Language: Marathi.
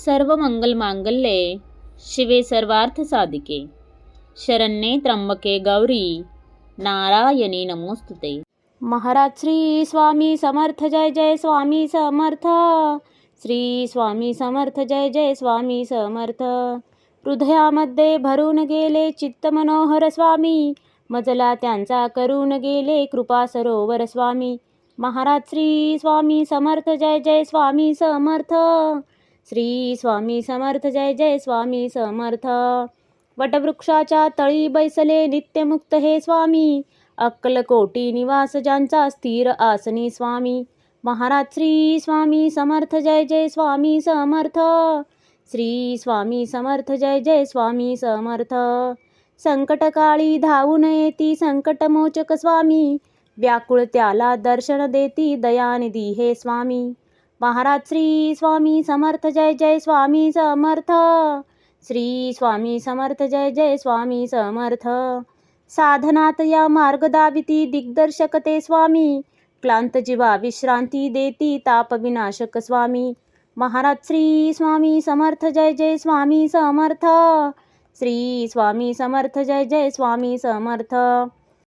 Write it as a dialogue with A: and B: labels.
A: सर्व मंगल मांगल्ये शिवे सर्वार्थ साधिके शरण्ये त्र्यंबके गौरी नारायणी नमोस्तुते। महाराज श्री स्वामी समर्थ जय जय स्वामी समर्थ। श्री स्वामी समर्थ जय जय स्वामी समर्थ। हृदयामध्ये भरून गेले चित्त मनोहर स्वामी, मजला त्यांचा करून गेले कृपा सरोवर स्वामी। महाराज श्री स्वामी समर्थ जय जय स्वामी समर्थ। श्री स्वामी समर्थ जय जय स्वामी समर्थ। वटवृक्षाच्या तळी बैसले नित्यमुक्त हे स्वामी, अक्कलकोटी निवास ज्यांचा स्थिर आसनी स्वामी। महाराज श्री स्वामी समर्थ जय जय स्वामी समर्थ। श्री स्वामी समर्थ जय जय स्वामी समर्थ। संकटकाळी धावून येती संकटमोचक स्वामी, व्याकुळ त्याला दर्शन देती दयानिधी हे स्वामी। महाराज श्री स्वामी समर्थ जय जय स्वामी समर्थ। श्री स्वामी समर्थ जय जय स्वामी समर्थ। साधनात या मार्ग दाविती दिग्दर्शक ते स्वामी, क्लांत जीवा विश्रांती देती ताप विनाशक स्वामी। महाराज श्री स्वामी समर्थ जय जय स्वामी समर्थ। श्री स्वामी समर्थ जय जय स्वामी समर्थ।